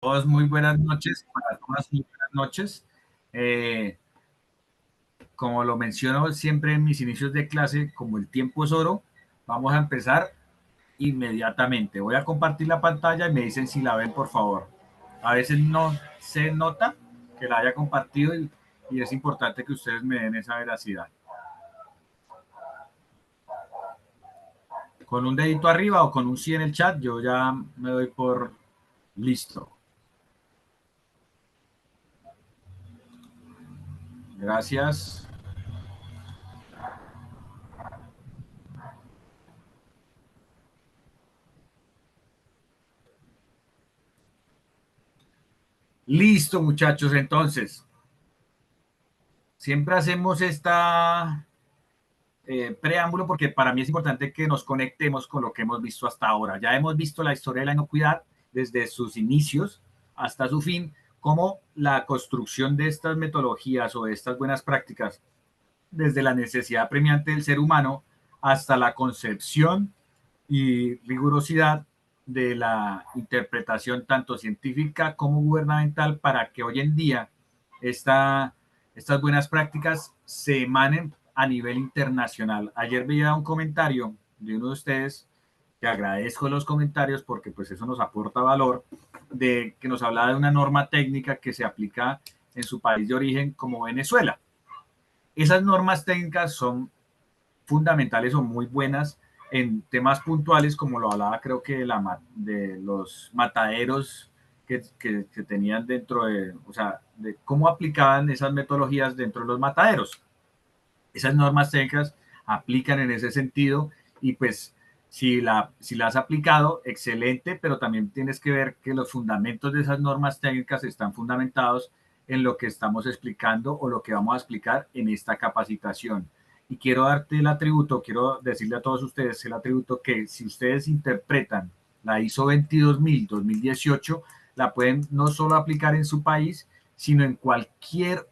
Todos muy buenas noches, para todas muy buenas noches. Eh, Como lo menciono siempre en mis inicios de clase, como el tiempo es oro, vamos a empezar inmediatamente. Voy a compartir la pantalla y me dicen si la ven, por favor. A veces no se nota que la haya compartido y es importante que ustedes me den esa veracidad. Con un dedito arriba o con un sí en el chat, yo ya me doy por listo. Gracias. Listo, muchachos. Entonces, siempre hacemos esta preámbulo porque para mí es importante que nos conectemos con lo que hemos visto hasta ahora. Ya hemos visto la historia de la inocuidad desde sus inicios hasta su fin, como la construcción de estas metodologías o de estas buenas prácticas desde la necesidad premiante del ser humano hasta la concepción y rigurosidad de la interpretación tanto científica como gubernamental para que hoy en día estas buenas prácticas se emanen a nivel internacional. Ayer veía un comentario de uno de ustedes, que agradezco los comentarios porque pues eso nos aporta valor, de que nos hablaba de una norma técnica que se aplica en su país de origen como Venezuela. Esas normas técnicas son fundamentales o muy buenas en temas puntuales, como lo hablaba creo que de los mataderos que tenían dentro de, o sea, de cómo aplicaban esas metodologías dentro de los mataderos. Esas normas técnicas aplican en ese sentido y pues si la has aplicado, excelente, pero también tienes que ver que los fundamentos de esas normas técnicas están fundamentados en lo que estamos explicando o lo que vamos a explicar en esta capacitación. Y quiero darte el atributo, quiero decirle a todos ustedes el atributo que si ustedes interpretan la ISO 22000-2018, la pueden no solo aplicar en su país, sino en cualquier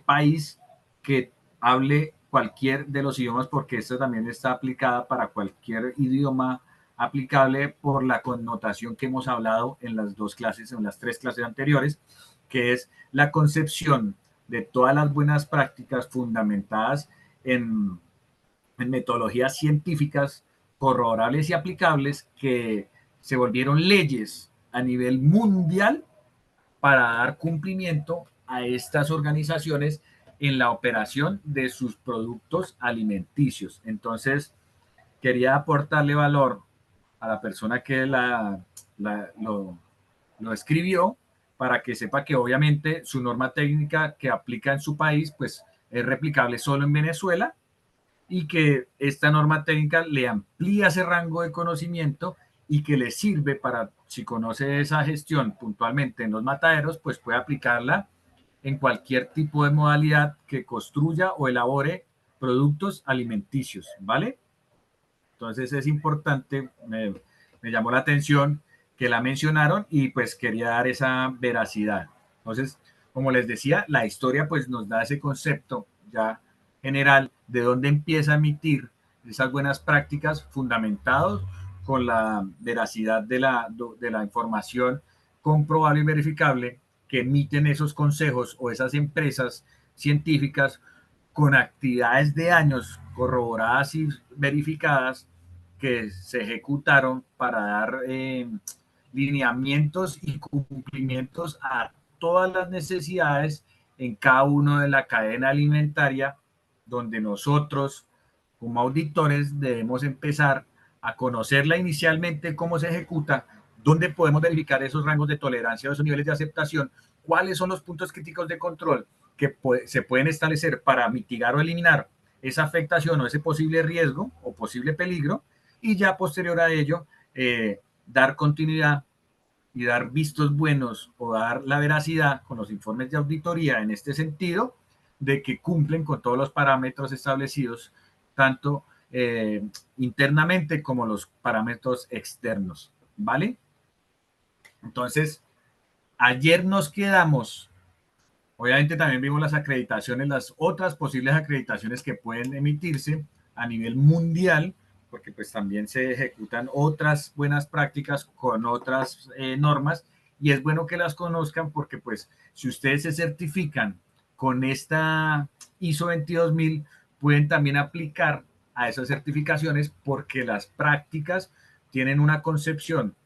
país que hable cualquier de los idiomas, porque esta también está aplicada para cualquier idioma aplicable por la connotación que hemos hablado en las dos clases, en las tres clases anteriores, que es la concepción de todas las buenas prácticas fundamentadas en metodologías científicas corroborables y aplicables que se volvieron leyes a nivel mundial para dar cumplimiento a estas organizaciones en la operación de sus productos alimenticios. Entonces, quería aportarle valor a la persona que lo escribió para que sepa que obviamente su norma técnica que aplica en su país pues es replicable solo en Venezuela y que esta norma técnica le amplía ese rango de conocimiento y que le sirve para, si conoce esa gestión puntualmente en los mataderos, pues puede aplicarla en cualquier tipo de modalidad que construya o elabore productos alimenticios, ¿vale? Entonces es importante, me llamó la atención que la mencionaron y pues quería dar esa veracidad. Entonces, como les decía, la historia pues nos da ese concepto ya general de dónde empieza a emitir esas buenas prácticas fundamentados con la veracidad de la información comprobable y verificable que emiten esos consejos o esas empresas científicas con actividades de años corroboradas y verificadas que se ejecutaron para dar lineamientos y cumplimientos a todas las necesidades en cada uno de la cadena alimentaria, donde nosotros como auditores debemos empezar a conocerla inicialmente, cómo se ejecuta, dónde podemos verificar esos rangos de tolerancia, esos niveles de aceptación, cuáles son los puntos críticos de control que se pueden establecer para mitigar o eliminar esa afectación o ese posible riesgo o posible peligro, y ya posterior a ello dar continuidad y dar vistos buenos o dar la veracidad con los informes de auditoría en este sentido de que cumplen con todos los parámetros establecidos, tanto internamente como los parámetros externos, ¿vale? Entonces, ayer nos quedamos Obviamente también vimos las acreditaciones, las otras posibles acreditaciones que pueden emitirse a nivel mundial, porque pues también se ejecutan otras buenas prácticas con otras normas, y es bueno que las conozcan porque pues si ustedes se certifican con esta ISO 22000, pueden también aplicar a esas certificaciones porque las prácticas tienen una concepción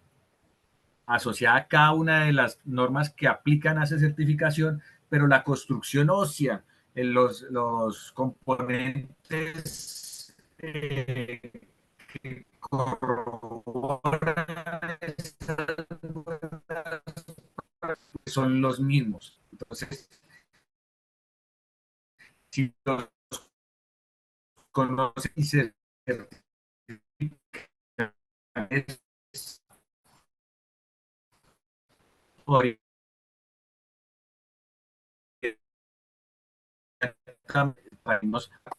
asociada a cada una de las normas que aplican a esa certificación, pero la construcción ósea, los componentes que corroboran son los mismos. Entonces, si los conocen y se es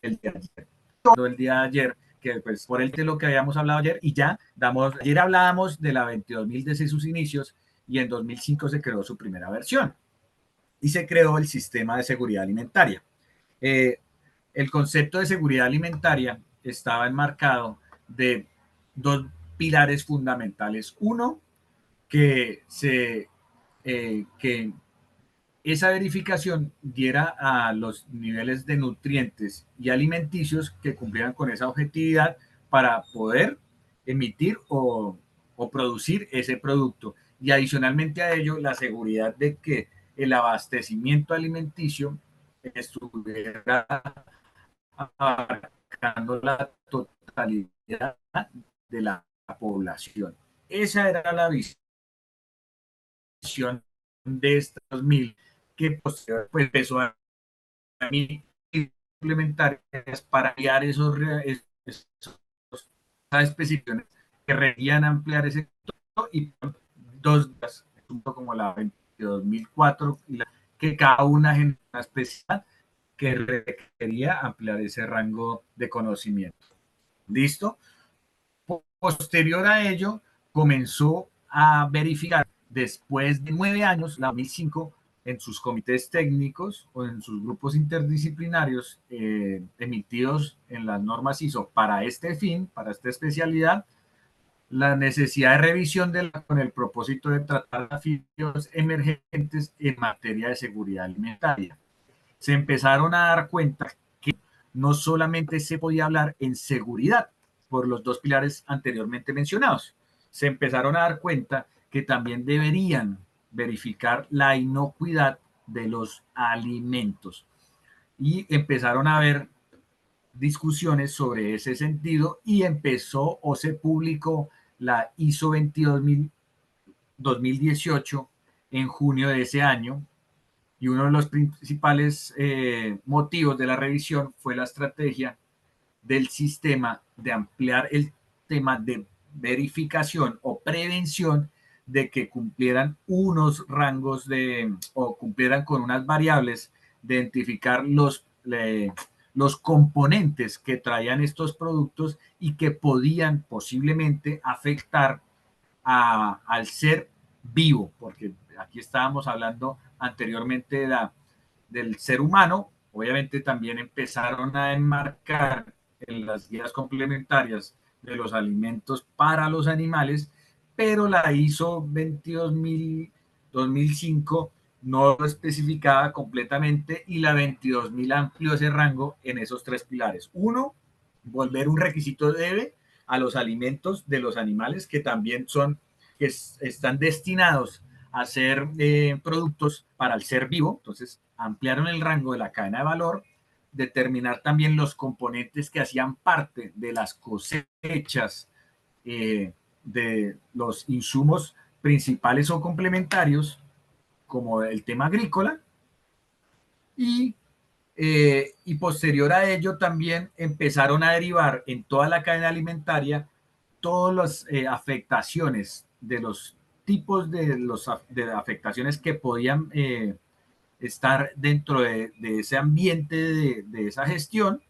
el día de ayer. Todo el día de ayer, que pues por el de lo que habíamos hablado ayer, y ya ayer hablábamos de la 22.000 desde sus inicios, y en 2005 se creó su primera versión, y se creó el sistema de seguridad alimentaria. Eh, el concepto de seguridad alimentaria estaba enmarcado de dos pilares fundamentales. Uno, que esa verificación diera a los niveles de nutrientes y alimenticios que cumplieran con esa objetividad para poder emitir o producir ese producto. Y adicionalmente a ello, la seguridad de que el abastecimiento alimenticio estuviera abarcando la totalidad de la población. Esa era la visión de estos mil que pues empezó a implementar para guiar esas especificaciones que requerían ampliar ese y dos como la 22.004 y la, que cada una genera especial que requería ampliar ese rango de conocimiento. ¿Listo? Posterior a ello, comenzó a verificar después de 9 años, la 2005, en sus comités técnicos o en sus grupos interdisciplinarios emitidos en las normas ISO para este fin, para esta especialidad, la necesidad de revisión con el propósito de tratar desafíos emergentes en materia de seguridad alimentaria. Se empezaron a dar cuenta que no solamente se podía hablar en seguridad por los dos pilares anteriormente mencionados, se empezaron a dar cuenta que también deberían verificar la inocuidad de los alimentos y empezaron a haber discusiones sobre ese sentido y empezó o se publicó la ISO 22000 2018 en junio de ese año, y uno de los principales motivos de la revisión fue la estrategia del sistema de ampliar el tema de verificación o prevención de que cumplieran unos rangos o cumplieran con unas variables de identificar los componentes que traían estos productos y que podían posiblemente afectar al ser vivo, porque aquí estábamos hablando anteriormente del ser humano. Obviamente también empezaron a enmarcar en las guías complementarias de los alimentos para los animales, pero la ISO 22000 2005 no lo especificaba completamente y la 22.000 amplió ese rango en esos tres pilares. Uno, volver un requisito debe a los alimentos de los animales que también que están destinados a ser productos para el ser vivo. Entonces ampliaron el rango de la cadena de valor, determinar también los componentes que hacían parte de las cosechas de los insumos principales o complementarios, como el tema agrícola, y y posterior a ello también empezaron a derivar en toda la cadena alimentaria todas las afectaciones de los tipos de afectaciones que podían estar dentro de ese ambiente de esa gestión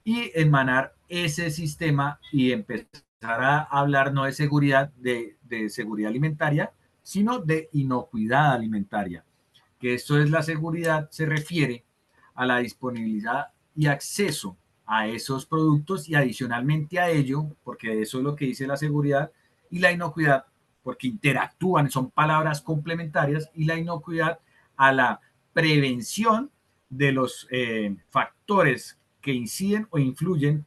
y emanar ese sistema y empezar a hablar no de seguridad, de seguridad alimentaria, sino de inocuidad alimentaria. que esto es la seguridad, se refiere a la disponibilidad y acceso a esos productos y adicionalmente a ello, porque eso es lo que dice la seguridad y la inocuidad, porque interactúan, son palabras complementarias, y la inocuidad a la prevención de los factores que inciden o influyen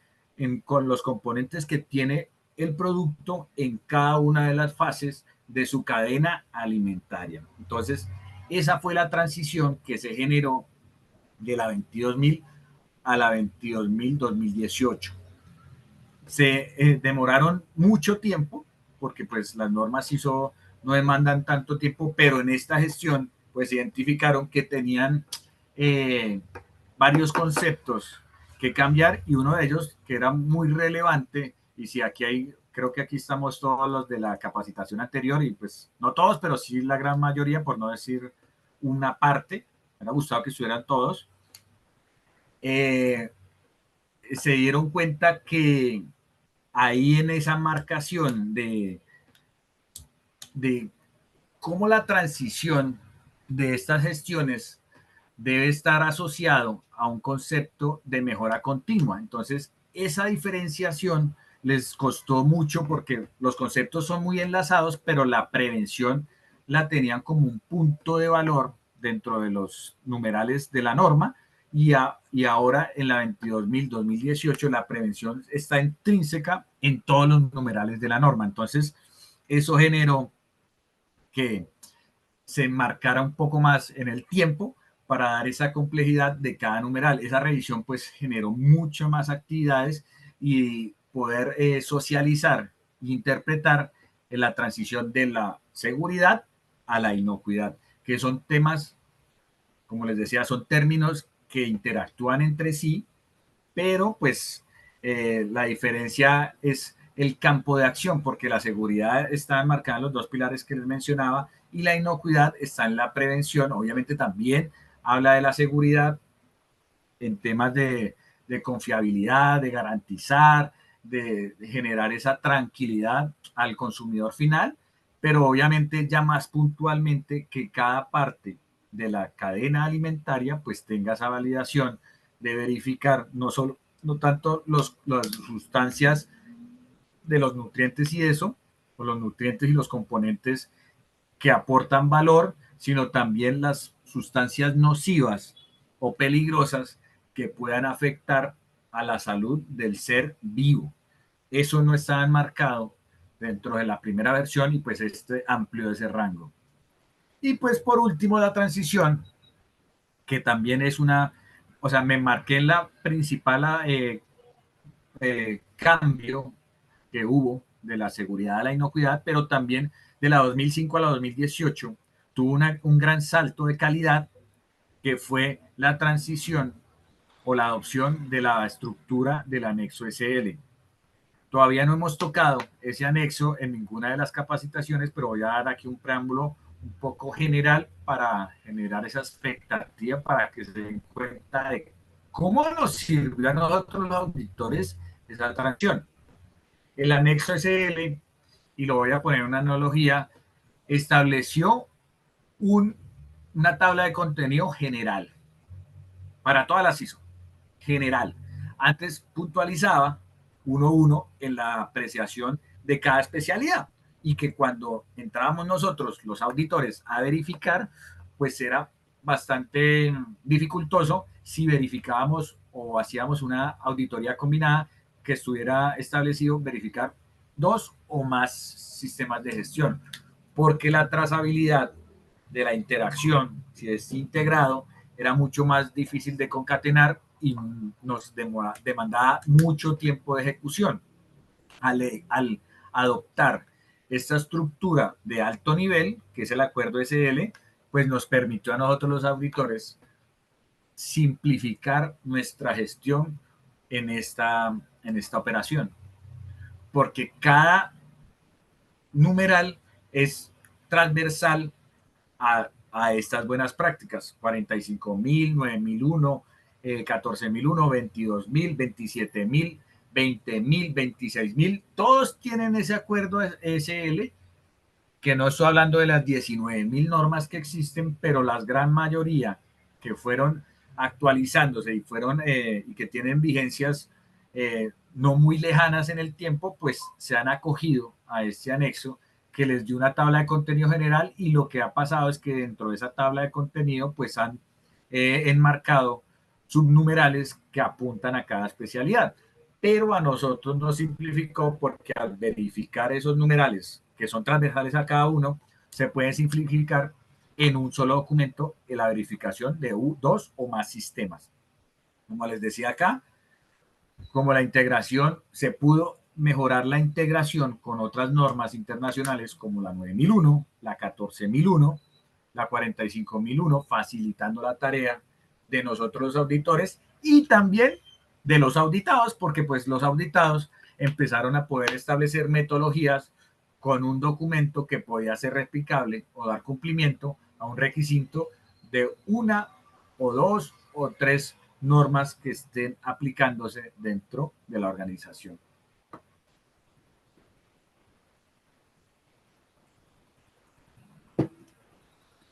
con los componentes que tiene el producto en cada una de las fases de su cadena alimentaria. Entonces, esa fue la transición que se generó de la 22.000 a la 22.000-2018. Se demoraron mucho tiempo porque pues las normas ISO no demandan tanto tiempo, pero en esta gestión pues identificaron que tenían eh, varios conceptos que cambiar, y uno de ellos que era muy relevante, y si aquí hay, creo que aquí estamos todos los de la capacitación anterior, y pues no todos, pero sí la gran mayoría, por no decir una parte, me ha gustado que estuvieran todos, eh, se dieron cuenta que ahí en esa marcación de cómo la transición de estas gestiones debe estar asociado a un concepto de mejora continua. Entonces, esa diferenciación les costó mucho porque los conceptos son muy enlazados, pero la prevención la tenían como un punto de valor dentro de los numerales de la norma, y ahora en la 22.000-2018 la prevención está intrínseca en todos los numerales de la norma. Entonces, eso generó que se enmarcara un poco más en el tiempo para dar esa complejidad de cada numeral. Esa revisión pues generó mucho más actividades y poder socializar e interpretar en la transición de la seguridad a la inocuidad, que son temas, como les decía, son términos que interactúan entre sí, pero pues la diferencia es el campo de acción, porque la seguridad está enmarcada en los dos pilares que les mencionaba y la inocuidad está en la prevención. Obviamente también habla de la seguridad en temas de confiabilidad, de garantizar, de generar esa tranquilidad al consumidor final, pero obviamente ya más puntualmente que cada parte de la cadena alimentaria pues tenga esa validación de verificar no solo, no tanto las sustancias de los nutrientes y eso, o los nutrientes y los componentes que aportan valor, sino también las sustancias nocivas o peligrosas que puedan afectar a la salud del ser vivo. Eso no está enmarcado dentro de la primera versión, y pues este amplió ese rango. Y pues por último la transición, que también es una, o sea, me marqué en la principal cambio que hubo de la seguridad a la inocuidad, pero también de la 2005 a la 2018 tuvo un gran salto de calidad, que fue la transición o la adopción de la estructura del anexo SL. Todavía no hemos tocado ese anexo en ninguna de las capacitaciones, pero voy a dar aquí un preámbulo un poco general para generar esa expectativa, para que se den cuenta de cómo nos sirvió a nosotros los auditores esa transición. El anexo SL, y lo voy a poner en una analogía, estableció una tabla de contenido general para todas las ISO, general. Antes puntualizaba uno a uno en la apreciación de cada especialidad, y que cuando entrábamos nosotros, los auditores, a verificar, pues era bastante dificultoso si verificábamos o hacíamos una auditoría combinada que estuviera establecido verificar dos o más sistemas de gestión, porque la trazabilidad de la interacción, si es integrado, era mucho más difícil de concatenar y nos demandaba mucho tiempo de ejecución. Al adoptar esta estructura de alto nivel, que es el acuerdo SL, pues nos permitió a nosotros los auditores simplificar nuestra gestión en esta operación, porque cada numeral es transversal a estas buenas prácticas: 45.000, 9.001, 14.001, 22.000, 27.000, 20.000, 26.000, todos tienen ese acuerdo SL, que no estoy hablando de las 19.000 normas que existen, pero la gran mayoría que fueron actualizándose y que tienen vigencias no muy lejanas en el tiempo, pues se han acogido a este anexo que les dio una tabla de contenido general, y lo que ha pasado es que dentro de esa tabla de contenido pues han enmarcado subnumerales que apuntan a cada especialidad. Pero a nosotros nos simplificó porque al verificar esos numerales que son transversales a cada uno, se pueden simplificar en un solo documento en la verificación de dos o más sistemas. Como les decía acá, como la integración, se pudo mejorar la integración con otras normas internacionales como la 9001, la 14001, la 45001, facilitando la tarea de nosotros los auditores y también de los auditados, porque pues los auditados empezaron a poder establecer metodologías con un documento que podía ser replicable o dar cumplimiento a un requisito de una o dos o tres normas que estén aplicándose dentro de la organización.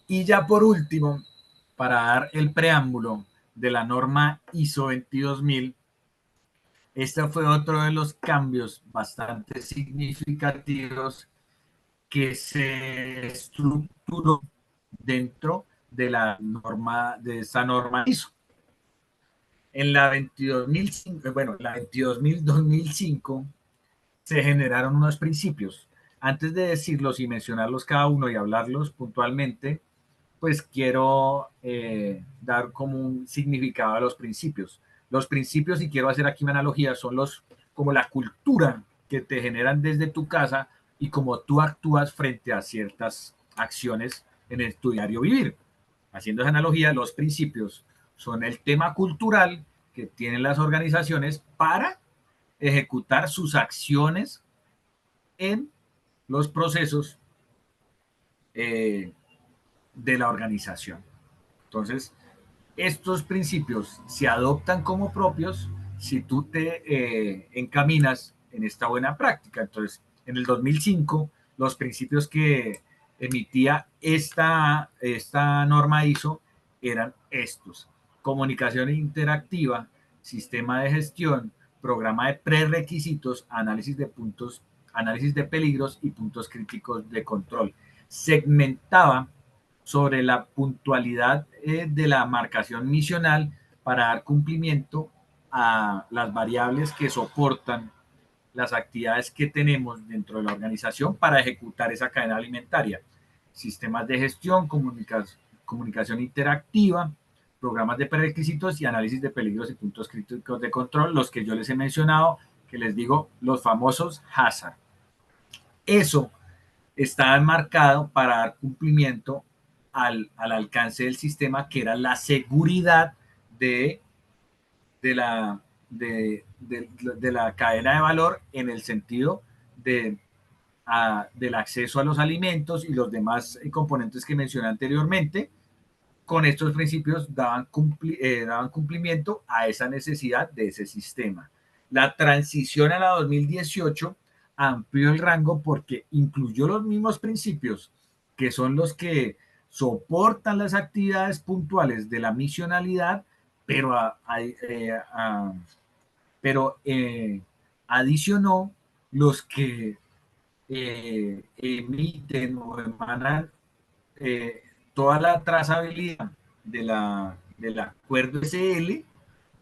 Y ya por último, para dar el preámbulo de la norma ISO 22000, este fue otro de los cambios bastante significativos que se estructuró dentro de la norma, de esa norma ISO. En la 22.005, bueno, la 22.000-2005 se generaron unos principios. Antes de decirlos y mencionarlos cada uno y hablarlos puntualmente, pues quiero dar como un significado a los principios. Los principios, y quiero hacer aquí una analogía, son como la cultura que te generan desde tu casa y cómo tú actúas frente a ciertas acciones en tu diario vivir. Haciendo esa analogía, los principios son el tema cultural que tienen las organizaciones para ejecutar sus acciones en los procesos de la organización. Entonces, estos principios se adoptan como propios si tú te encaminas en esta buena práctica. Entonces, en el 2005, los principios que emitía esta norma ISO eran estos: comunicación interactiva, sistema de gestión, programa de prerequisitos, análisis de peligros y puntos críticos de control. Segmentaba sobre la puntualidad de la marcación misional para dar cumplimiento a las variables que soportan las actividades que tenemos dentro de la organización para ejecutar esa cadena alimentaria. Sistemas de gestión, comunicación interactiva, programas de prerequisitos y análisis de peligros y puntos críticos de control, los que yo les he mencionado, que les digo, los famosos HAZARD. Eso está enmarcado para dar cumplimiento al alcance del sistema, que era la seguridad de, de, la, de la cadena de valor, en el sentido del acceso a los alimentos y los demás componentes que mencioné anteriormente. Con estos principios daban cumplimiento a esa necesidad de ese sistema. La transición a la 2018 amplió el rango porque incluyó los mismos principios, que son los que soportan las actividades puntuales de la misionalidad, pero, adicionó los que emiten o emanan toda la trazabilidad del acuerdo SL,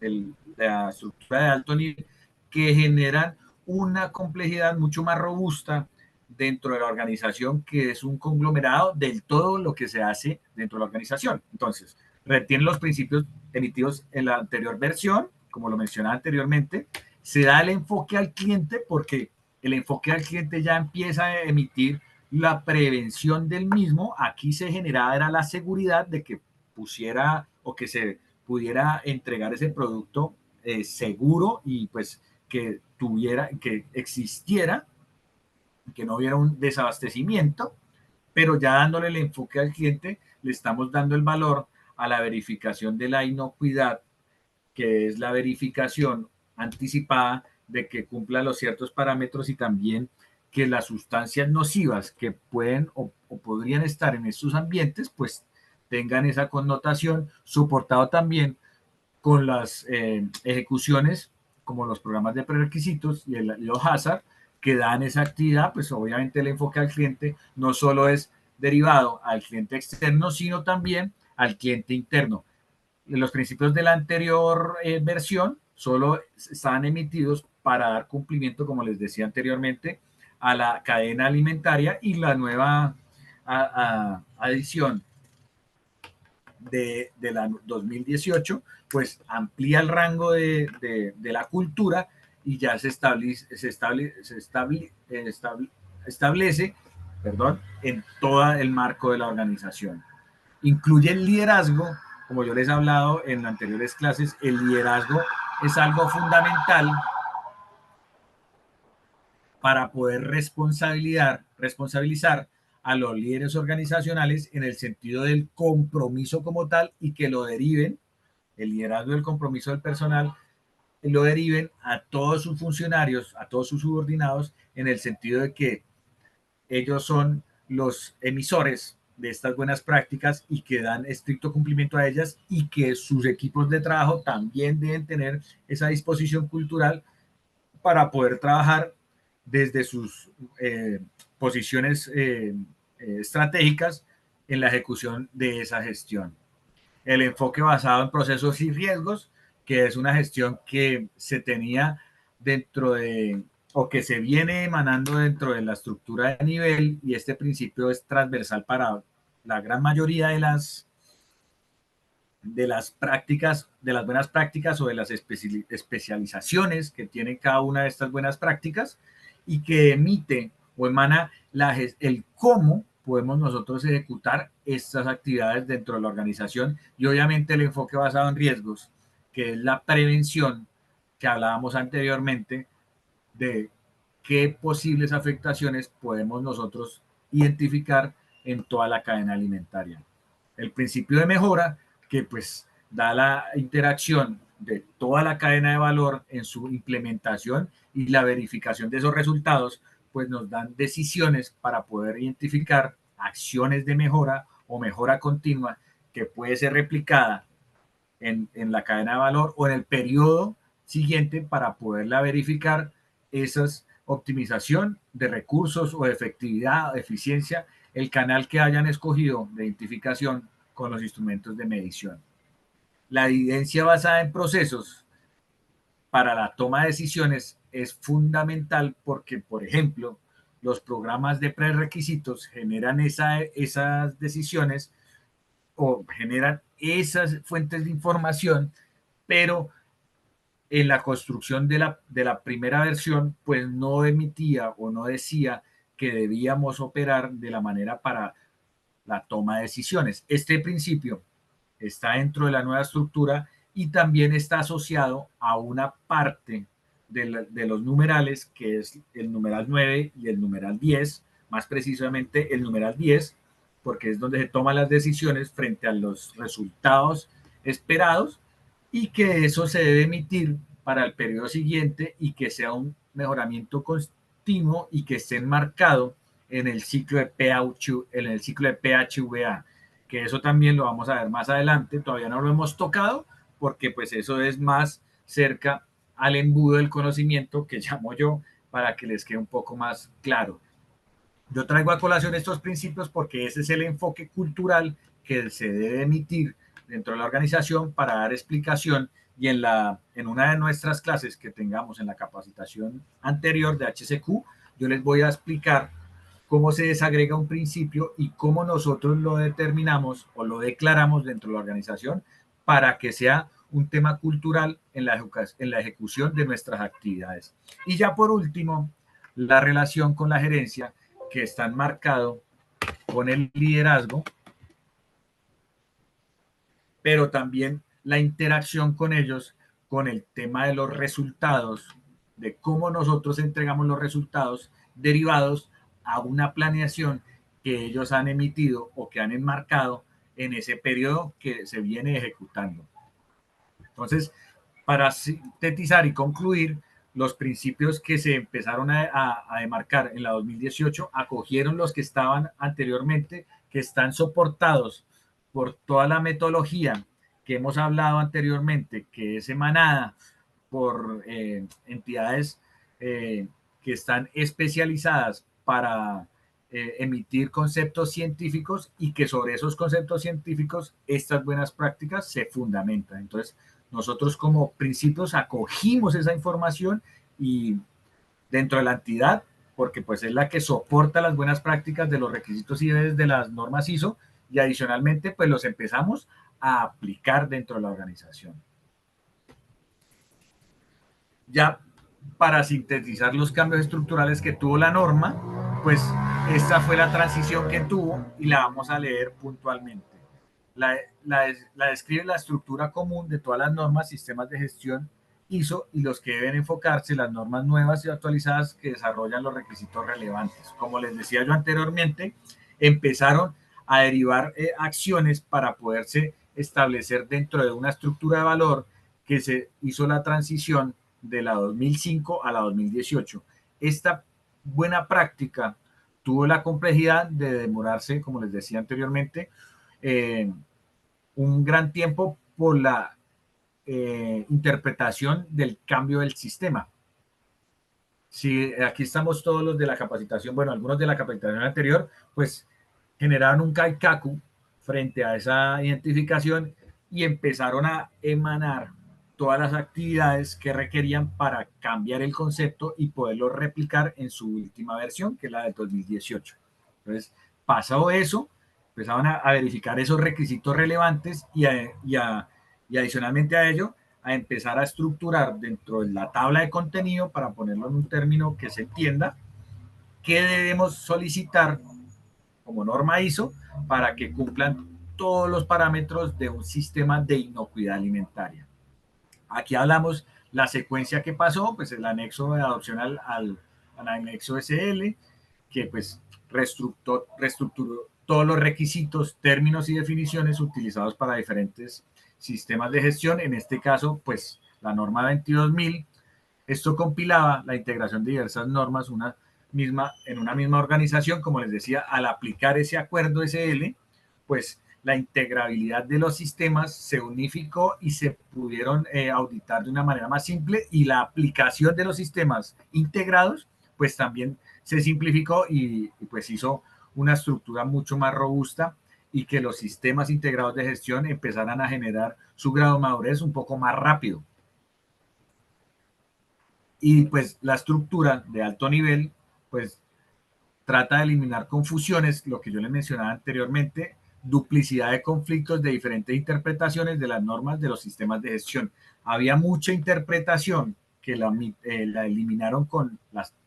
de la estructura de alto nivel, que generan una complejidad mucho más robusta dentro de la organización, que es un conglomerado de todo lo que se hace dentro de la organización. Entonces, retiene los principios emitidos en la anterior versión, como lo mencionaba anteriormente, se da el enfoque al cliente, porque el enfoque al cliente ya empieza a emitir la prevención del mismo. Aquí se generaba era la seguridad de que pusiera o que se pudiera entregar ese producto seguro, y pues que existiera, que no hubiera un desabastecimiento, pero ya dándole el enfoque al cliente, le estamos dando el valor a la verificación de la inocuidad, que es la verificación anticipada de que cumpla los ciertos parámetros, y también que las sustancias nocivas que pueden o podrían estar en estos ambientes, pues tengan esa connotación, soportado también con las ejecuciones, como los programas de prerequisitos y los hazard, que dan esa actividad. Pues obviamente el enfoque al cliente no solo es derivado al cliente externo, sino también al cliente interno. Los principios de la anterior versión solo estaban emitidos para dar cumplimiento, como les decía anteriormente, a la cadena alimentaria, y la nueva adición de la 2018, pues amplía el rango de la cultura y ya establece, perdón, en todo el marco de la organización. Incluye el liderazgo, como yo les he hablado en anteriores clases. El liderazgo es algo fundamental para poder responsabilizar a los líderes organizacionales en el sentido del compromiso como tal, y que lo deriven, el liderazgo del compromiso del personal, lo deriven a todos sus funcionarios, a todos sus subordinados, en el sentido de que ellos son los emisores de estas buenas prácticas y que dan estricto cumplimiento a ellas, y que sus equipos de trabajo también deben tener esa disposición cultural para poder trabajar desde sus posiciones estratégicas en la ejecución de esa gestión. El enfoque basado en procesos y riesgos, que es una gestión que se tenía dentro de, o que se viene emanando dentro de la estructura de nivel, y este principio es transversal para la gran mayoría de las prácticas, de las buenas prácticas o de las especializaciones que tienen cada una de estas buenas prácticas, y que emite o emana el cómo podemos nosotros ejecutar estas actividades dentro de la organización. Y obviamente el enfoque basado en riesgos, que es la prevención que hablábamos anteriormente, de qué posibles afectaciones podemos nosotros identificar en toda la cadena alimentaria. El principio de mejora, que pues da la interacción de toda la cadena de valor en su implementación y la verificación de esos resultados, pues nos dan decisiones para poder identificar acciones de mejora o mejora continua, que puede ser replicada en la cadena de valor o en el periodo siguiente, para poderla verificar esas optimización de recursos o de efectividad o de eficiencia, el canal que hayan escogido de identificación con los instrumentos de medición. La evidencia basada en procesos para la toma de decisiones es fundamental porque, por ejemplo, los programas de prerequisitos generan esas decisiones o generan esas fuentes de información, pero en la construcción de la primera versión, pues no emitía o no decía que debíamos operar de la manera para la toma de decisiones. Este principio está dentro de la nueva estructura y también está asociado a una parte de los numerales, que es el numeral 9 y el numeral 10, más precisamente el numeral 10, porque es donde se toman las decisiones frente a los resultados esperados, y que eso se debe emitir para el periodo siguiente, y que sea un mejoramiento continuo y que esté enmarcado en el ciclo de PHVA, que eso también lo vamos a ver más adelante. Todavía no lo hemos tocado porque pues eso es más cerca al embudo del conocimiento, que llamo yo, para que les quede un poco más claro. Yo traigo a colación estos principios porque ese es el enfoque cultural que se debe emitir dentro de la organización para dar explicación, y en una de nuestras clases que tengamos en la capacitación anterior de HCQ, yo les voy a explicar cómo se desagrega un principio y cómo nosotros lo determinamos o lo declaramos dentro de la organización para que sea un tema cultural en la ejecución de nuestras actividades. Y ya por último, la relación con la gerencia, que está enmarcado con el liderazgo, pero también la interacción con ellos, con el tema de los resultados, de cómo nosotros entregamos los resultados derivados a una planeación que ellos han emitido o que han enmarcado en ese periodo que se viene ejecutando. Entonces, para sintetizar y concluir, los principios que se empezaron a demarcar en la 2018 acogieron los que estaban anteriormente, que están soportados por toda la metodología que hemos hablado anteriormente, que es emanada por entidades que están especializadas para emitir conceptos científicos y que sobre esos conceptos científicos estas buenas prácticas se fundamentan. Entonces, nosotros como principios acogimos esa información y dentro de la entidad, porque pues es la que soporta las buenas prácticas de los requisitos y de las normas ISO, y adicionalmente pues los empezamos a aplicar dentro de la organización. Ya para sintetizar los cambios estructurales que tuvo la norma, pues esta fue la transición que tuvo y la vamos a leer puntualmente. La describe la estructura común de todas las normas, sistemas de gestión ISO y los que deben enfocarse las normas nuevas y actualizadas que desarrollan los requisitos relevantes. Como les decía yo anteriormente, empezaron a derivar acciones para poderse establecer dentro de una estructura de valor que se hizo la transición de la 2005 a la 2018. Esta buena práctica tuvo la complejidad de demorarse, como les decía anteriormente, un gran tiempo por la interpretación del cambio del sistema. Si aquí estamos todos los de la capacitación, bueno, algunos de la capacitación anterior, pues generaron un kaikaku frente a esa identificación y empezaron a emanar todas las actividades que requerían para cambiar el concepto y poderlo replicar en su última versión, que es la del 2018. Entonces, pasado eso, empezaban a verificar esos requisitos relevantes y adicionalmente a ello, a empezar a estructurar dentro de la tabla de contenido, para ponerlo en un término que se entienda, qué debemos solicitar como norma ISO para que cumplan todos los parámetros de un sistema de inocuidad alimentaria. Aquí hablamos la secuencia que pasó, pues el anexo de adopción al anexo SL, que pues reestructuró todos los requisitos, términos y definiciones utilizados para diferentes sistemas de gestión. En este caso, pues la norma 22.000. Esto compilaba la integración de diversas normas en una misma organización. Como les decía, al aplicar ese acuerdo SL, pues la integrabilidad de los sistemas se unificó y se pudieron auditar de una manera más simple, y la aplicación de los sistemas integrados pues también se simplificó y pues hizo una estructura mucho más robusta, y que los sistemas integrados de gestión empezaran a generar su grado de madurez un poco más rápido. Y pues la estructura de alto nivel pues trata de eliminar confusiones, lo que yo les mencionaba anteriormente, duplicidad de conflictos de diferentes interpretaciones de las normas de los sistemas de gestión. Había mucha interpretación que la eliminaron con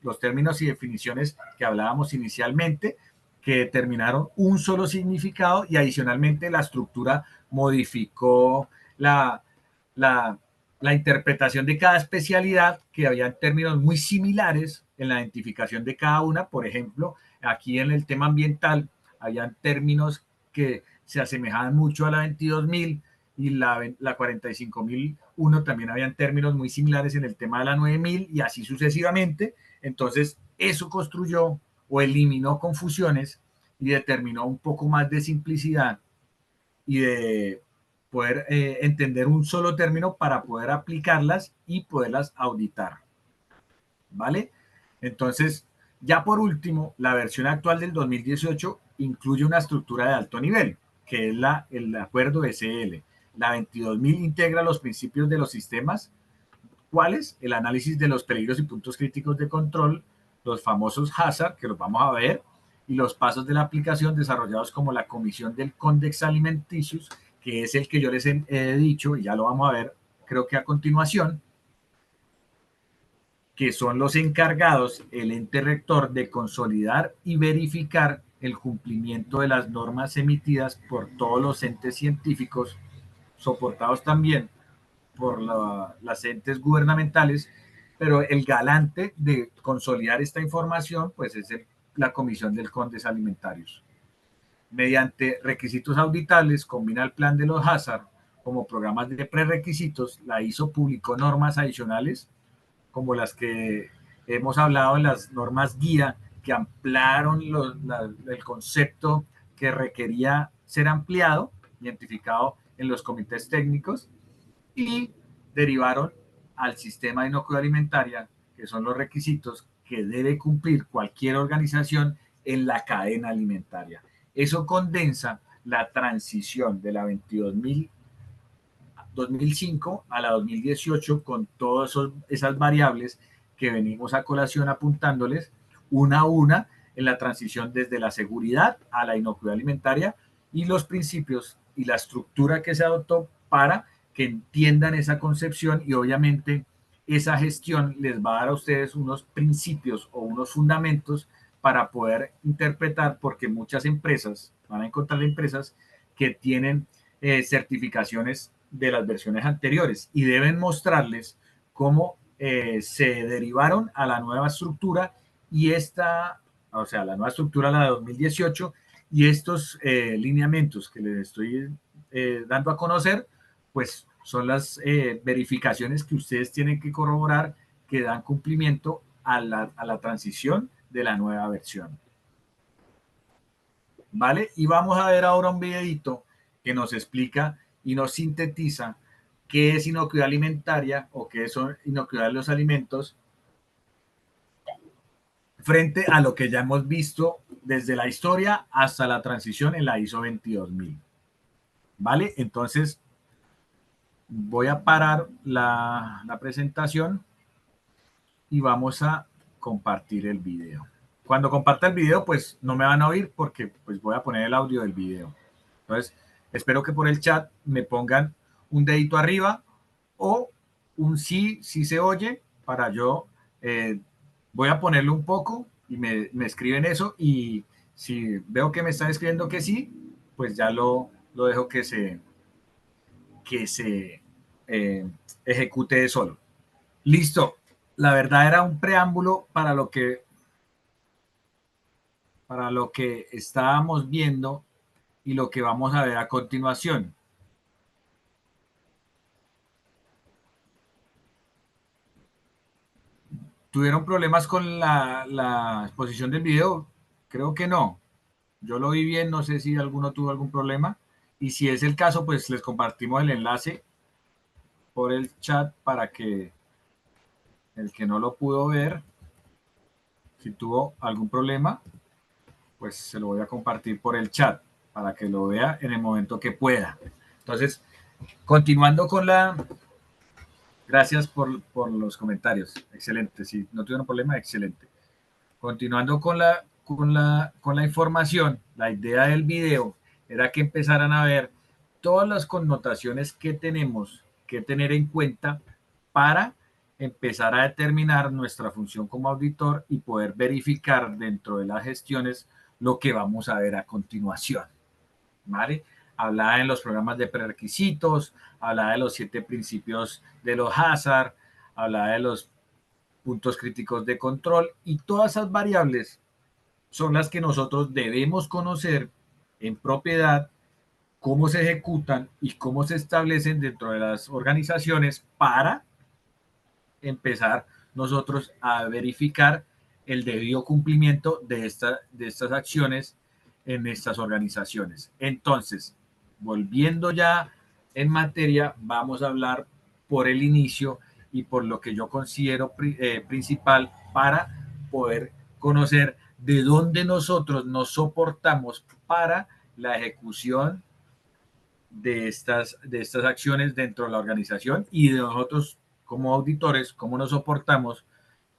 los términos y definiciones que hablábamos inicialmente, que determinaron un solo significado, y adicionalmente la estructura modificó la, la interpretación de cada especialidad, que había términos muy similares en la identificación de cada una. Por ejemplo, aquí en el tema ambiental, habían términos que se asemejaban mucho a la 22.000, y la 45.001 también habían términos muy similares en el tema de la 9.000, y así sucesivamente. Entonces, eso construyó o eliminó confusiones y determinó un poco más de simplicidad y de poder entender un solo término para poder aplicarlas y poderlas auditar. ¿Vale? Entonces, ya por último, la versión actual del 2018 incluye una estructura de alto nivel, que es el acuerdo SL. La 22.000 integra los principios de los sistemas, ¿cuáles? El análisis de los peligros y puntos críticos de control, los famosos hazard, que los vamos a ver, y los pasos de la aplicación desarrollados como la Comisión del Códex Alimenticius, que es el que yo les he dicho, y ya lo vamos a ver, creo que a continuación, que son los encargados, el ente rector, de consolidar y verificar el cumplimiento de las normas emitidas por todos los entes científicos, soportados también por las entes gubernamentales, pero el galante de consolidar esta información pues es la Comisión del Códex Alimentarius. Mediante requisitos auditables, combina el plan de los hazard como programas de prerequisitos. La ISO publicó normas adicionales como las que hemos hablado en las normas guía, que ampliaron el concepto que requería ser ampliado, identificado en los comités técnicos, y derivaron al sistema de inocuidad alimentaria, que son los requisitos que debe cumplir cualquier organización en la cadena alimentaria. Eso condensa la transición de la 2005 a la 2018 con todas esas variables que venimos a colación apuntándoles una a una en la transición desde la seguridad a la inocuidad alimentaria y los principios y la estructura que se adoptó para que entiendan esa concepción y obviamente esa gestión les va a dar a ustedes unos principios o unos fundamentos para poder interpretar, porque muchas empresas, van a encontrar empresas que tienen certificaciones de las versiones anteriores y deben mostrarles cómo se derivaron a la nueva estructura y esta, o sea, la nueva estructura, la de 2018, y estos lineamientos que les estoy dando a conocer, pues son las verificaciones que ustedes tienen que corroborar que dan cumplimiento a la transición de la nueva versión. ¿Vale? Y vamos a ver ahora un videito que nos explica y nos sintetiza qué es inocuidad alimentaria o qué es inocuidad de los alimentos frente a lo que ya hemos visto desde la historia hasta la transición en la ISO 22000. ¿Vale? Entonces voy a parar la presentación y vamos a compartir el video. Cuando comparta el video, pues no me van a oír porque pues voy a poner el audio del video. Entonces, espero que por el chat me pongan un dedito arriba o un sí se oye para yo, voy a ponerlo un poco y me escriben eso y si veo que me están escribiendo que sí, pues ya lo dejo que se ejecute solo. Listo. La verdad era un preámbulo para lo que estábamos viendo y lo que vamos a ver a continuación. ¿Tuvieron problemas con la exposición del video? Creo que no. Yo lo vi bien, no sé si alguno tuvo algún problema. Y si es el caso, pues les compartimos el enlace por el chat para que el que no lo pudo ver, si tuvo algún problema, pues se lo voy a compartir por el chat para que lo vea en el momento que pueda. Entonces, continuando con la... Gracias por los comentarios. Excelente. Si no tuvieron problema, excelente. Continuando con la información, la idea del video era que empezaran a ver todas las connotaciones que tenemos que tener en cuenta para empezar a determinar nuestra función como auditor y poder verificar dentro de las gestiones lo que vamos a ver a continuación. ¿Vale? Hablaba en los programas de prerequisitos, hablaba de los 7 principios de los hazard, hablaba de los puntos críticos de control y todas esas variables son las que nosotros debemos conocer en propiedad, cómo se ejecutan y cómo se establecen dentro de las organizaciones para empezar nosotros a verificar el debido cumplimiento de estas acciones en estas organizaciones. Entonces, volviendo ya en materia, vamos a hablar por el inicio y por lo que yo considero principal para poder conocer de dónde nosotros nos soportamos para la ejecución de estas acciones dentro de la organización y de nosotros como auditores, cómo nos soportamos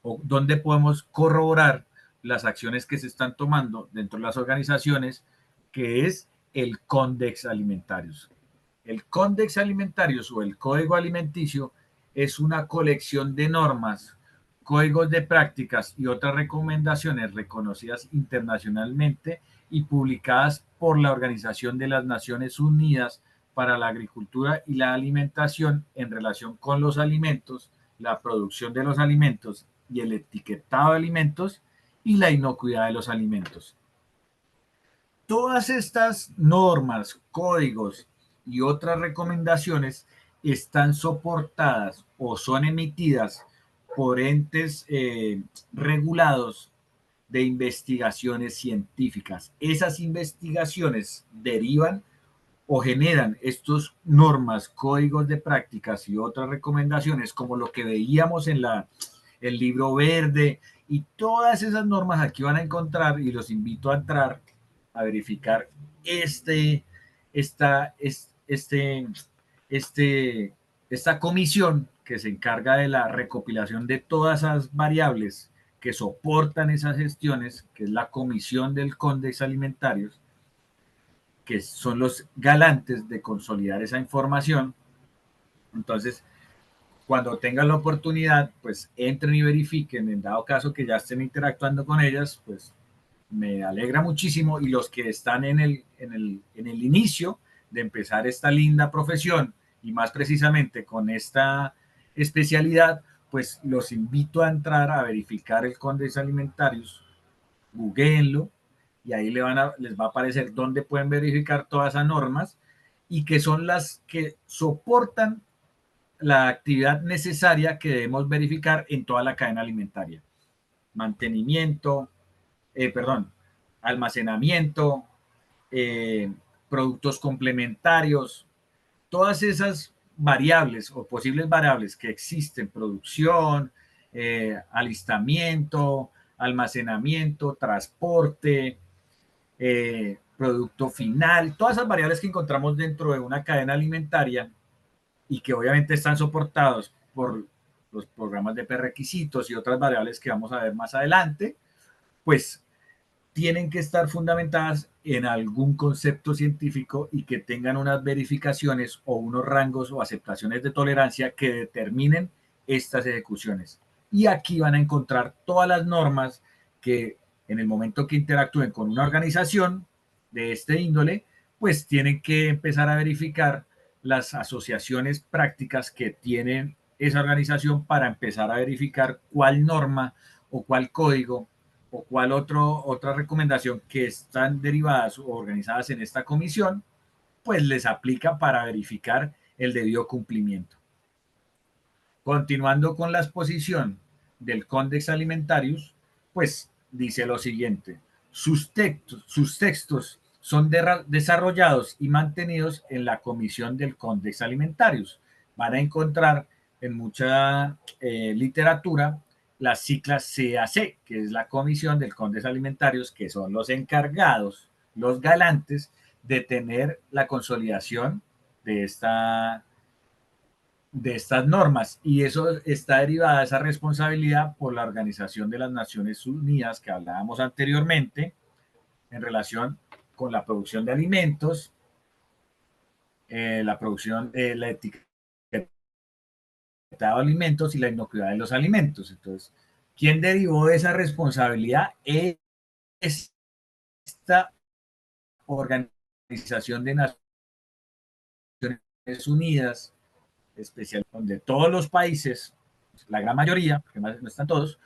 o dónde podemos corroborar las acciones que se están tomando dentro de las organizaciones, que es el Códex Alimentarius. El Códex Alimentarius o el Código Alimenticio es una colección de normas, códigos de prácticas y otras recomendaciones reconocidas internacionalmente y publicadas por la Organización de las Naciones Unidas para la Agricultura y la Alimentación en relación con los alimentos, la producción de los alimentos y el etiquetado de alimentos y la inocuidad de los alimentos. Todas estas normas, códigos y otras recomendaciones están soportadas o son emitidas por entes regulados de investigaciones científicas. Esas investigaciones derivan o generan estos normas, códigos de prácticas y otras recomendaciones, como lo que veíamos en el libro verde, y todas esas normas aquí van a encontrar, y los invito a entrar a verificar esta, este, este, esta comisión que se encarga de la recopilación de todas esas variables que soportan esas gestiones, que es la Comisión del Códex Alimentarios, que son los galantes de consolidar esa información. Entonces, cuando tengan la oportunidad, pues entren y verifiquen. En dado caso que ya estén interactuando con ellas, pues me alegra muchísimo. Y los que están en el inicio de empezar esta linda profesión, y más precisamente con esta especialidad, pues los invito a entrar a verificar el Códex Alimentarius, googleenlo, y ahí les va a aparecer dónde pueden verificar todas esas normas y que son las que soportan la actividad necesaria que debemos verificar en toda la cadena alimentaria. Mantenimiento, almacenamiento, eh, productos complementarios, todas esas variables o posibles variables que existen, producción, alistamiento, almacenamiento, transporte, producto final, todas esas variables que encontramos dentro de una cadena alimentaria y que obviamente están soportados por los programas de prerequisitos y otras variables que vamos a ver más adelante, pues tienen que estar fundamentadas en algún concepto científico y que tengan unas verificaciones o unos rangos o aceptaciones de tolerancia que determinen estas ejecuciones. Y aquí van a encontrar todas las normas que en el momento que interactúen con una organización de este índole, pues tienen que empezar a verificar las asociaciones prácticas que tienen esa organización para empezar a verificar cuál norma o cuál código o cuál otra recomendación que están derivadas o organizadas en esta comisión, pues les aplica para verificar el debido cumplimiento. Continuando con la exposición del Codex Alimentarius, pues dice lo siguiente: sus textos son desarrollados y mantenidos en la comisión del Codex Alimentarius. Van a encontrar en mucha literatura las siglas CAC, que es la comisión del Codex Alimentarius, que son los encargados, los galantes de tener la consolidación de estas normas, y eso está derivada de esa responsabilidad por la Organización de las Naciones Unidas que hablábamos anteriormente en relación con la producción de alimentos, la producción, la etiqueta de alimentos y la inocuidad de los alimentos. Entonces, ¿quién derivó de esa responsabilidad? Es esta Organización de Naciones Unidas, especial, donde todos los países, la gran mayoría, porque no están todos,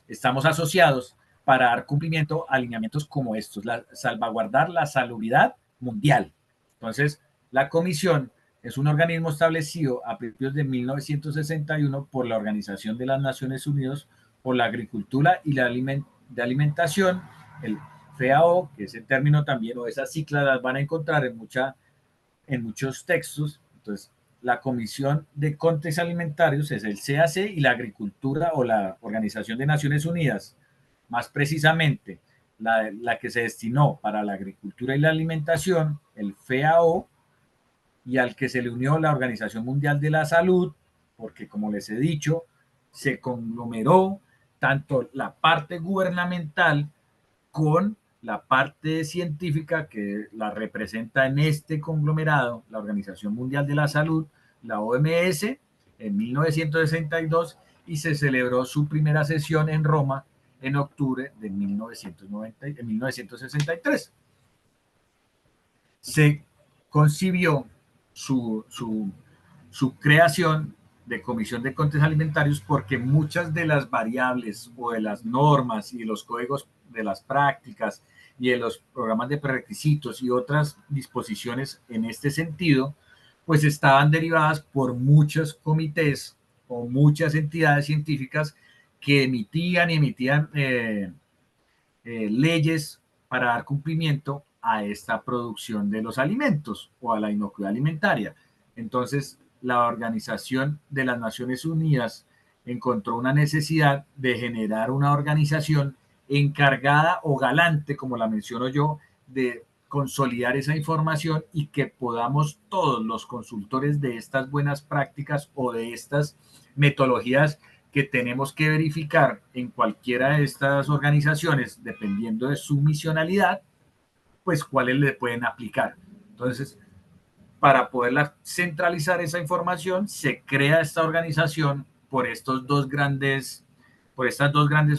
estamos asociados para dar cumplimiento a alineamientos como estos, salvaguardar la salubridad mundial. Entonces, la comisión es un organismo establecido a principios de 1961 por la Organización de las Naciones Unidas por la Agricultura y la Alimentación, el FAO, que ese término también, o esas siglas las van a encontrar en muchos textos. Entonces, la Comisión de Codex Alimentarios es el CAC, y la Agricultura o la Organización de Naciones Unidas, más precisamente la que se destinó para la agricultura y la alimentación, el FAO, y al que se le unió la Organización Mundial de la Salud, porque como les he dicho, se conglomeró tanto la parte gubernamental con la parte científica que la representa en este conglomerado, la Organización Mundial de la Salud, la OMS, en 1962, y se celebró su primera sesión en Roma en octubre de 1963. Se concibió su creación de comisión de controles alimentarios porque muchas de las variables o de las normas y de los códigos de las prácticas y de los programas de prerequisitos y otras disposiciones en este sentido, pues estaban derivadas por muchos comités o muchas entidades científicas que emitían leyes para dar cumplimiento a esta producción de los alimentos o a la inocuidad alimentaria. Entonces, la Organización de las Naciones Unidas encontró una necesidad de generar una organización encargada o galante, como la menciono yo, de consolidar esa información y que podamos todos los consultores de estas buenas prácticas o de estas metodologías que tenemos que verificar en cualquiera de estas organizaciones, dependiendo de su misionalidad, pues cuáles le pueden aplicar. Entonces, para poder centralizar esa información, se crea esta organización por estas dos grandes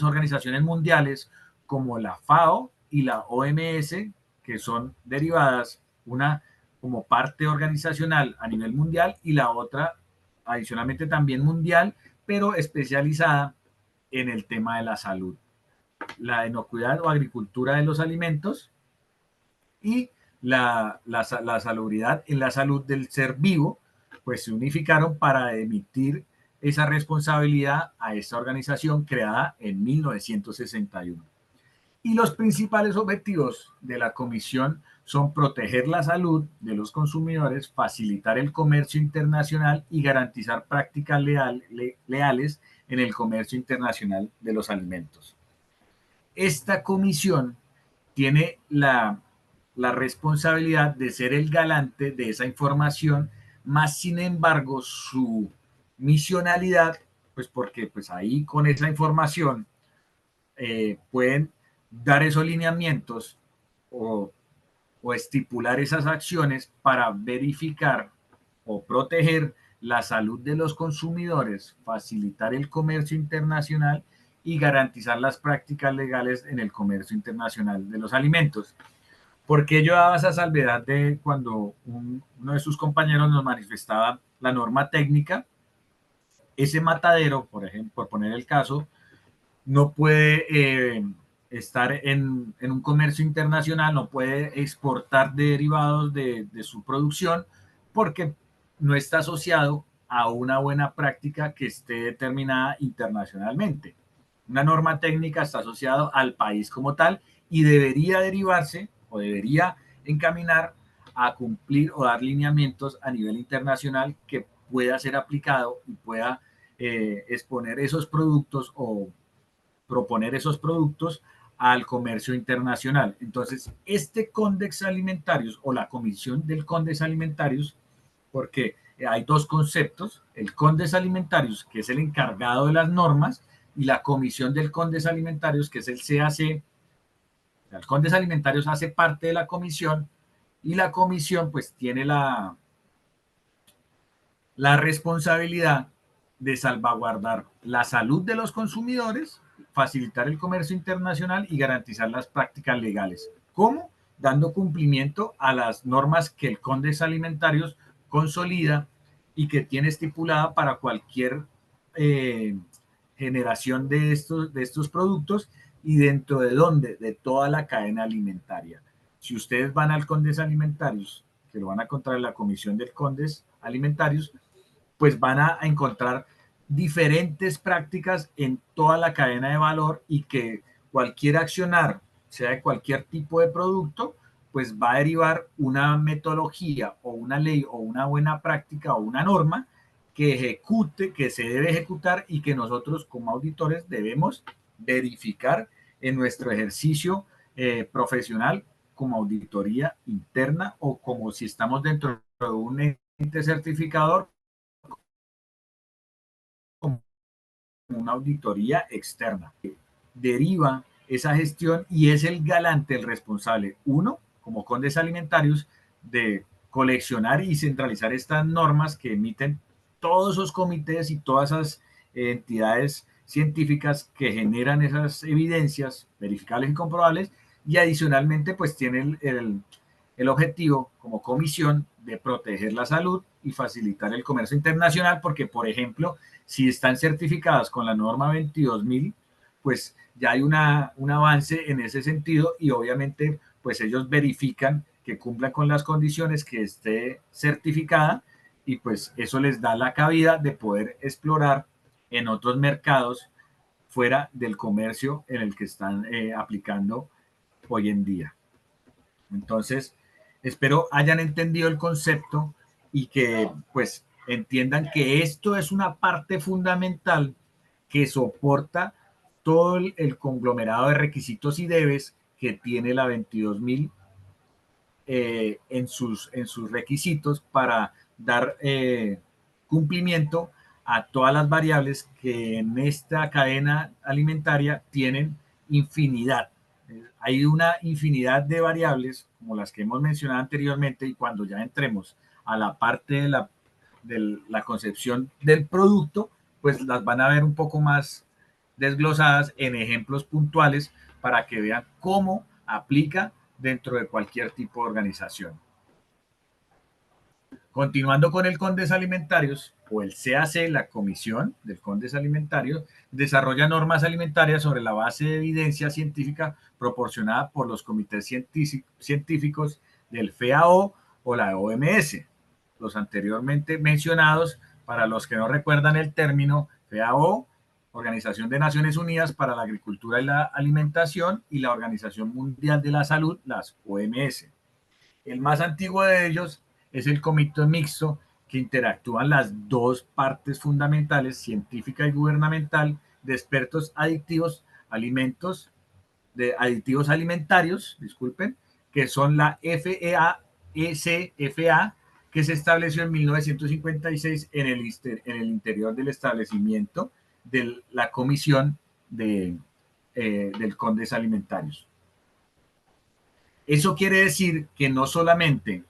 organizaciones mundiales, como la FAO y la OMS, que son derivadas, una como parte organizacional a nivel mundial y la otra adicionalmente también mundial, pero especializada en el tema de la salud, la inocuidad o agricultura de los alimentos y la salubridad en la salud del ser vivo, pues se unificaron para emitir esa responsabilidad a esta organización creada en 1961. Y los principales objetivos de la comisión son proteger la salud de los consumidores, facilitar el comercio internacional y garantizar prácticas leales en el comercio internacional de los alimentos. Esta comisión tiene la responsabilidad de ser el galante de esa información, más sin embargo su misionalidad, pues porque pues ahí con esa información pueden dar esos lineamientos o, o estipular esas acciones para verificar o proteger la salud de los consumidores, facilitar el comercio internacional y garantizar las prácticas legales en el comercio internacional de los alimentos. Porque yo daba esa salvedad de cuando uno de sus compañeros nos manifestaba la norma técnica, ese matadero, por ejemplo, por poner el caso, no puede estar en un comercio internacional, no puede exportar derivados de su producción porque no está asociado a una buena práctica que esté determinada internacionalmente. Una norma técnica está asociada al país como tal y debería derivarse o debería encaminar a cumplir o dar lineamientos a nivel internacional que pueda ser aplicado y pueda exponer esos productos o proponer esos productos al comercio internacional. Entonces, este Códex Alimentarios o la Comisión del Códex Alimentarios, porque hay dos conceptos, el Códex Alimentarios, que es el encargado de las normas, y la Comisión del Códex Alimentarios, que es el CAC. El Códex Alimentarios hace parte de la comisión y la comisión pues tiene la responsabilidad de salvaguardar la salud de los consumidores, facilitar el comercio internacional y garantizar las prácticas legales. ¿Cómo? Dando cumplimiento a las normas que el Códex Alimentarios consolida y que tiene estipulada para cualquier eh, generación de estos productos y dentro de dónde, de toda la cadena alimentaria. Si ustedes van al Códex Alimentarios, que lo van a encontrar en la Comisión del Códex Alimentarios, pues van a encontrar diferentes prácticas en toda la cadena de valor y que cualquier accionar, sea de cualquier tipo de producto, pues va a derivar una metodología o una ley o una buena práctica o una norma que ejecute, que se debe ejecutar y que nosotros como auditores debemos verificar en nuestro ejercicio profesional como auditoría interna o como si estamos dentro de un ente certificador como una auditoría externa. Deriva esa gestión y es el galante, el responsable, uno, como Condes Alimentarios, de coleccionar y centralizar estas normas que emiten todos esos comités y todas esas entidades científicas que generan esas evidencias verificables y comprobables y adicionalmente pues tiene el objetivo como comisión de proteger la salud y facilitar el comercio internacional porque, por ejemplo, si están certificadas con la norma 22.000, pues ya hay un avance en ese sentido y obviamente pues ellos verifican que cumpla con las condiciones que esté certificada y pues eso les da la cabida de poder explorar en otros mercados fuera del comercio en el que están aplicando hoy en día. Entonces, espero hayan entendido el concepto y que pues entiendan que esto es una parte fundamental que soporta todo el conglomerado de requisitos y debes que tiene la 22.000 en sus requisitos para dar cumplimiento a todas las variables que en esta cadena alimentaria tienen infinidad. Hay una infinidad de variables, como las que hemos mencionado anteriormente, y cuando ya entremos a la parte de la concepción del producto, pues las van a ver un poco más desglosadas en ejemplos puntuales para que vean cómo aplica dentro de cualquier tipo de organización. Continuando con el Condes Alimentarios, o el CAC, la Comisión del Condes Alimentarios, desarrolla normas alimentarias sobre la base de evidencia científica proporcionada por los comités científicos del FAO o la OMS. Los anteriormente mencionados, para los que no recuerdan el término, FAO, Organización de Naciones Unidas para la Agricultura y la Alimentación, y la Organización Mundial de la Salud, las OMS. El más antiguo de ellos es el comité mixto, que interactúan las dos partes fundamentales, científica y gubernamental, de expertos adictivos, alimentos, de aditivos alimentarios, disculpen, que son la FEA, que se estableció en 1956 en el interior del establecimiento de la Comisión del Condes Alimentarios. Eso quiere decir que no solamente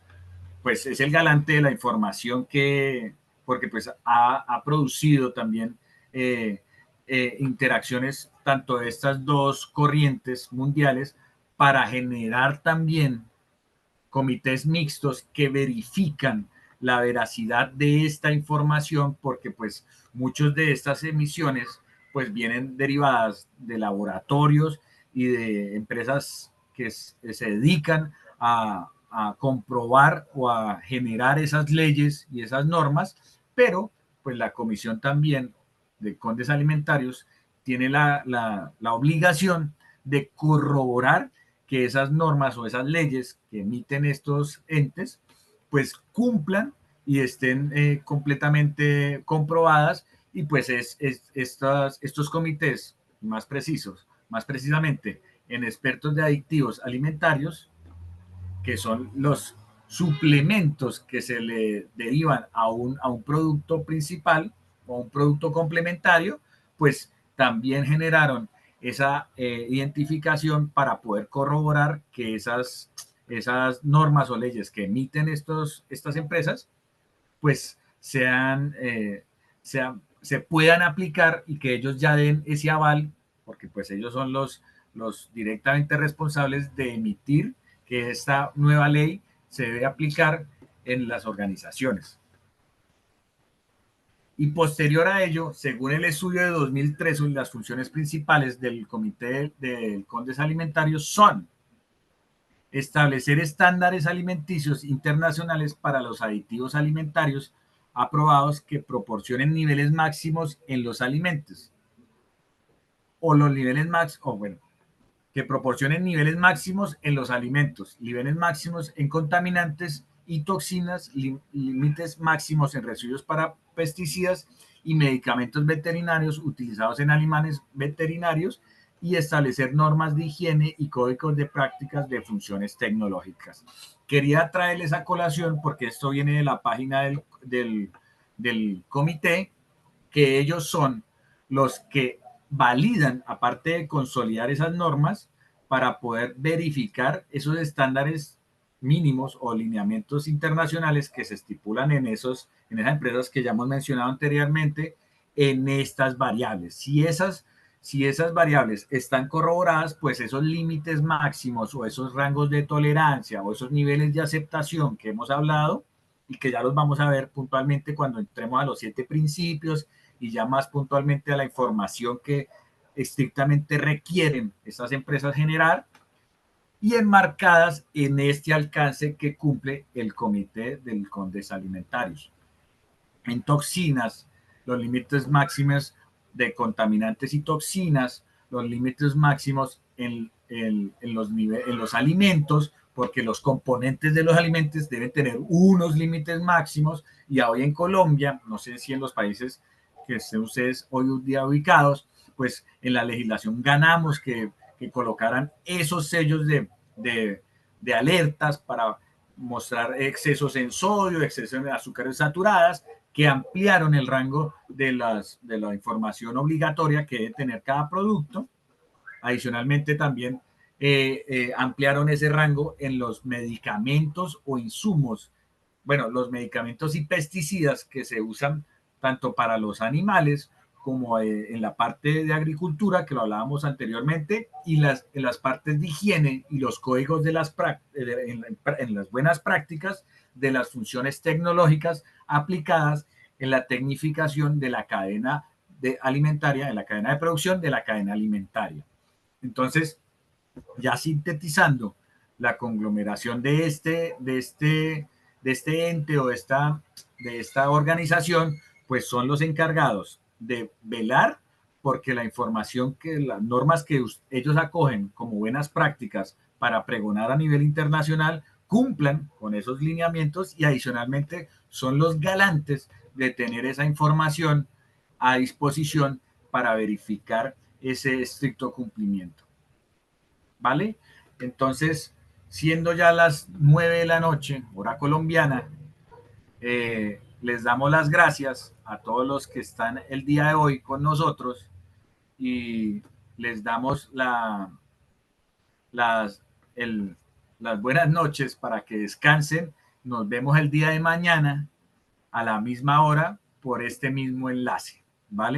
pues es el galante de la información que, porque pues ha producido también interacciones tanto de estas dos corrientes mundiales para generar también comités mixtos que verifican la veracidad de esta información, porque pues muchas de estas emisiones pues vienen derivadas de laboratorios y de empresas que se dedican a comprobar o a generar esas leyes y esas normas, pero pues la comisión también de Condes Alimentarios tiene la obligación de corroborar que esas normas o esas leyes que emiten estos entes pues cumplan y estén completamente comprobadas, y pues estos comités más precisamente en expertos de aditivos alimentarios, que son los suplementos que se le derivan a un producto principal o un producto complementario, pues también generaron esa identificación para poder corroborar que esas normas o leyes que emiten estas empresas, pues se puedan aplicar y que ellos ya den ese aval, porque pues ellos son los directamente responsables de emitir que esta nueva ley se debe aplicar en las organizaciones. Y posterior a ello, según el estudio de 2003, las funciones principales del Comité del Condes Alimentarios son establecer estándares alimenticios internacionales para los aditivos alimentarios aprobados que proporcionen niveles máximos en los alimentos, o los niveles máximos, o bueno, que proporcionen niveles máximos en los alimentos, niveles máximos en contaminantes y toxinas, límites máximos en residuos para pesticidas y medicamentos veterinarios utilizados en animales veterinarios, y establecer normas de higiene y códigos de prácticas de funciones tecnológicas. Quería traerles a colación porque esto viene de la página del comité, que ellos son los que validan, aparte de consolidar esas normas, para poder verificar esos estándares mínimos o lineamientos internacionales que se estipulan en esas empresas que ya hemos mencionado anteriormente, en estas variables. Si esas variables están corroboradas, pues esos límites máximos o esos rangos de tolerancia o esos niveles de aceptación que hemos hablado y que ya los vamos a ver puntualmente cuando entremos a los 7 principios y ya más puntualmente a la información que estrictamente requieren estas empresas generar, y enmarcadas en este alcance que cumple el Comité del Condes Alimentarios. en toxinas, los límites máximos de contaminantes y toxinas, los límites máximos en los alimentos, porque los componentes de los alimentos deben tener unos límites máximos, y hoy en Colombia, no sé si en los países que estén ustedes hoy un día ubicados, pues en la legislación ganamos que colocaran esos sellos de alertas para mostrar excesos en sodio, excesos en azúcares saturadas, que ampliaron el rango de la información obligatoria que debe tener cada producto. Adicionalmente, también ampliaron ese rango en los medicamentos o insumos, bueno, los medicamentos y pesticidas que se usan tanto para los animales como en la parte de agricultura, que lo hablábamos anteriormente, y en las partes de higiene y los códigos de en las buenas prácticas de las funciones tecnológicas aplicadas en la tecnificación de la cadena alimentaria, de la cadena de producción de la cadena alimentaria. Entonces, ya sintetizando, la conglomeración de este ente o de esta organización, pues son los encargados de velar porque la información, que las normas que ellos acogen como buenas prácticas para pregonar a nivel internacional, cumplan con esos lineamientos, y adicionalmente son los galantes de tener esa información a disposición para verificar ese estricto cumplimiento. ¿Vale? Entonces, siendo ya las 9 de la noche, hora colombiana, les damos las gracias a todos los que están el día de hoy con nosotros, y les damos las, las buenas noches para que descansen. Nos vemos el día de mañana a la misma hora por este mismo enlace. ¿Vale?